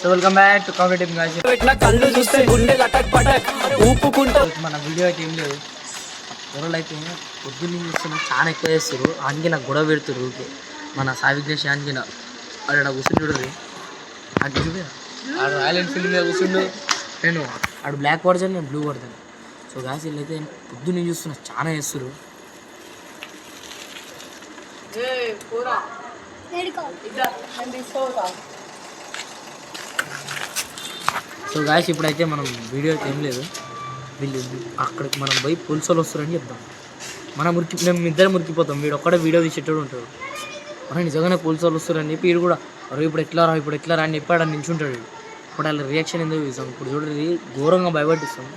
So welcome back to competitive match. కళ్ళు చూస్తే గుండె లటక్ పటక్ ఊపుకుంటూ. మన వీడియో అయితే ఏం లేదు, ఎవరు అయితే పొద్దున్న చూస్తున్నాం చాలా ఎక్కువ చేస్తారు. ఆనికి నాకు గొడవ పెడుతురు ఊరికి. మన సాయి విఘ్నేష్ ఆనికి ఆడ కూర్చుని చూడరు, ఆడు చూడ ఆడు రాయల్ ఎన్ఫీల్డ్ మీద కూర్చుండు, నేను ఆడు బ్లాక్ వర్జన్ నేను బ్లూ వర్జన్. సో గాస్ వీళ్ళైతే పొద్దున్న చూస్తున్నా చాలా చేస్తారు. సో గాయస్ ఇప్పుడైతే మనం వీడియో అయితే ఏం లేదు, వీళ్ళు అక్కడికి మనం పోయి పోలీసు వాళ్ళు వస్తారని చెప్తాం. మేము ఇద్దరం మురికిపోతాం, వీడు ఒక్కడే వీడియో తీసేటోడు ఉంటాడు. మనం నిజంగానే పోలీసు వాళ్ళు వస్తారని చెప్పి వీడు కూడా ఇప్పుడు ఎట్లా రా అని చెప్పి ఆడ నించుంటాడు. ఇప్పుడు వాళ్ళ రియాక్షన్ ఎందుకు చూసాం, ఇప్పుడు చూడండి ఘోరంగా భయపట్టిస్తాం.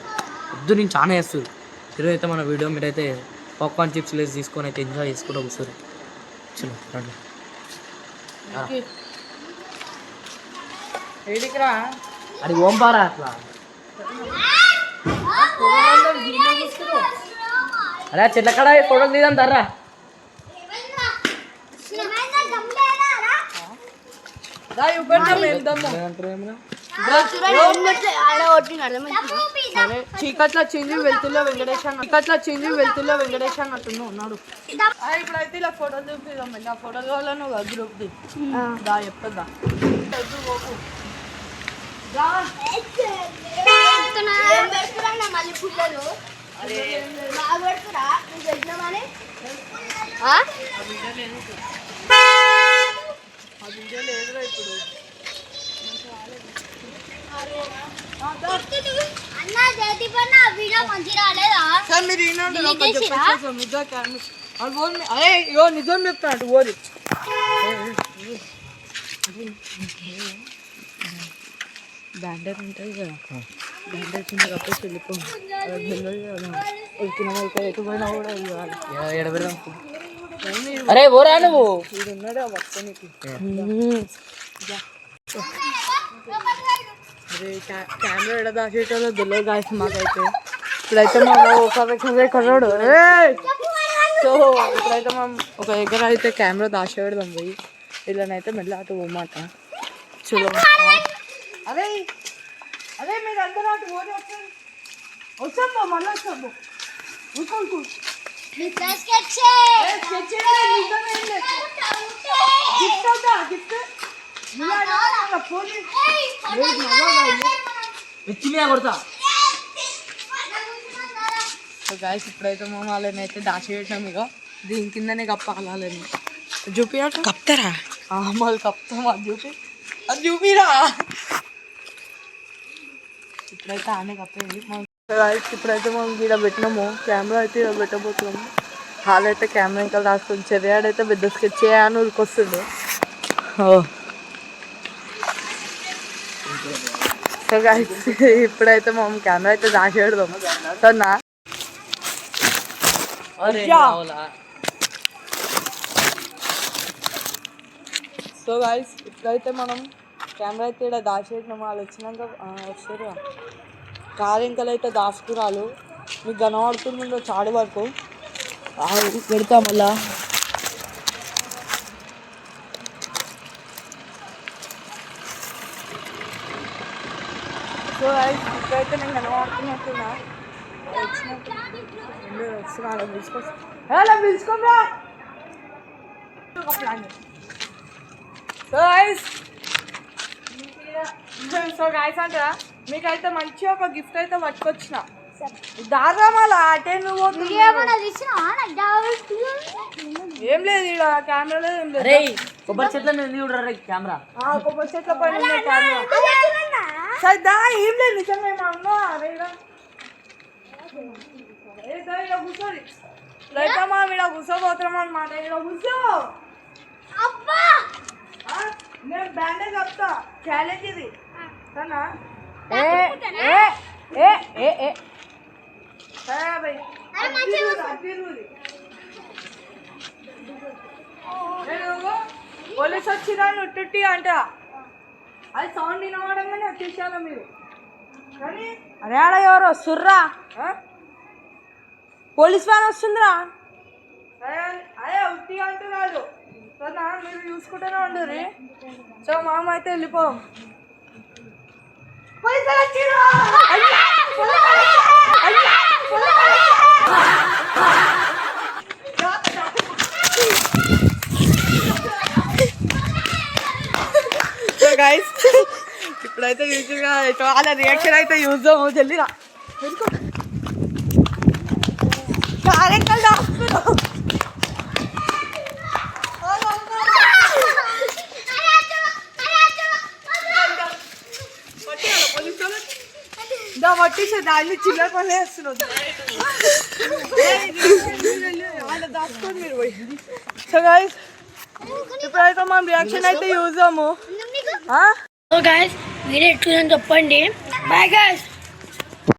పొద్దు నేను చాలా వేస్తుంది. ఈరోజు అయితే మన వీడియో మీరైతే పాప్కార్న్ చిప్స్ లేసి తీసుకొని అయితే ఎంజాయ్ చేసుకుంటూ వస్తారు. చలో రండి. అది ఓంపారా అట్లా అరే చెట్ల కాడ ఫోటోలు తీద్దాం తర్రా. చీకట్ల చింజి వెళ్తుల్లో వెంకటేష్ అన్నట్టు ఉన్నాడు. ఇప్పుడైతే ఇలా ఫోటోలు చూపిద్దాం. ఆ ఫోటోలు కావాలను గ్రూప్ ది దా చెప్తా. అరే ఇగో నిజం చెప్తాడు ఓరి బ్యాండర్ ఉంటుంది కదా, బ్యాండర్ కింద కప్పేసి వెళ్ళిపోయి ఎటుపోయినా కూడా ఎడబెడదాం. అరే ఓరా నువ్వు ఉన్నాడు ఆ వస్తానికి. అదే కెమెరా ఎడ దాచేటో తెలియదు గాయస్ మాకైతే. ఇప్పుడైతే మా ఒక కొన్నాడు. సో ఇప్పుడైతే మనం ఒక దగ్గర అయితే కెమెరా దాచేపెడదాం పోయి, ఇలానైతే మెల్ల అటు పోమాట. చలో అదే అదే మీరు అందరూ అటు పోతే వచ్చాము మళ్ళీ వచ్చాము. గాయస్ ఇప్పుడైతే మేము వాళ్ళని అయితే దాచిపెట్టాం. ఇక దీని కిందనే కప్పాలని చూపినట్టు కప్తారా మళ్ళీ కప్తాం. అది చూపిరా. ఇప్పుడైతే ఆనే కప్పేది. గాయస్ ఇప్పుడైతే మనం ఇక్కడ పెట్టినాము కెమెరా అయితే ఇక్కడ పెట్టబోతున్నాము. హాల్ అయితే కెమెరా ఇంకా రాసుకొని చెరియాడైతే పెద్ద స్కెచ్ చేయని ఉరికొస్తుండే. సో గాయస్ ఇప్పుడైతే మనం కెమెరా అయితే దాచి పెడదాము. సరేనా? సో గాయస్ ఇప్పుడైతే మనం కెమెరా అయితే ఇక్కడ దాచిపెట్టినాము. వాళ్ళు వచ్చినాక వస్తారు కారింకలు అయితే దాచుకురాలు మీకు కనబడుతుందో చాడు వరకు పెడతా మళ్ళా. సో ఇప్పుడైతే నేను కనబడుతున్నట్టున్నా వచ్చినట్టు వస్తున్నా పిలుచుకోరా. సో గాయస్ అంటారా మీకైతే మంచిగా ఒక గిఫ్ట్ అయితే పట్టుకొచ్చిన. దాదా మళ్ళా అటే నువ్వు ఏం లేదు ఇక్కడ కెమెరా ఏం లేదు. కొబ్బరి చెట్ల కెమెరా కొబ్బరి చెట్ల పైన కెమెరా సరే దా ఏం లేదు నిజంగా ఏమన్నా. అరే కూర్చోండి రైతమ్మా ఇక్కడ కూర్చోబోతున్నాం అనమాట. ఇక్కడ కూర్చో నేను బ్యాండేజ్ చెప్తా. ఛాలెంజ్ ఇది సరేనా? పోలీసు వచ్చినా నుట్టి అంట అది సౌండ్ వినవడంగానే వచ్చేసాను మీరు. కానీ అరే ఆడ ఎవరు వస్తుర్రా, పోలీస్ వ్యాన్ వస్తుందిరా. అదే ఉట్టి అంటున్నాడు. సరేనా? మీరు చూసుకుంటూనే ఉండరు. సో మామ అయితే వెళ్ళిపోం. సో గైస్ ఇప్పుడైతే యూజువల్గా చాలా రియాక్షన్ అయితే చూద్దాము జల్దిరా పట్టేసా దాన్ని చిల్లర పనులు వేస్తున్నావు దాచుకోండి మీరు పోయి సో గైస్ ఇప్పుడైతే మనం రియాక్షన్ అయితే చూద్దాము సో గైస్ మీరే ఎట్లుందని చెప్పండి బాయ్ గైస్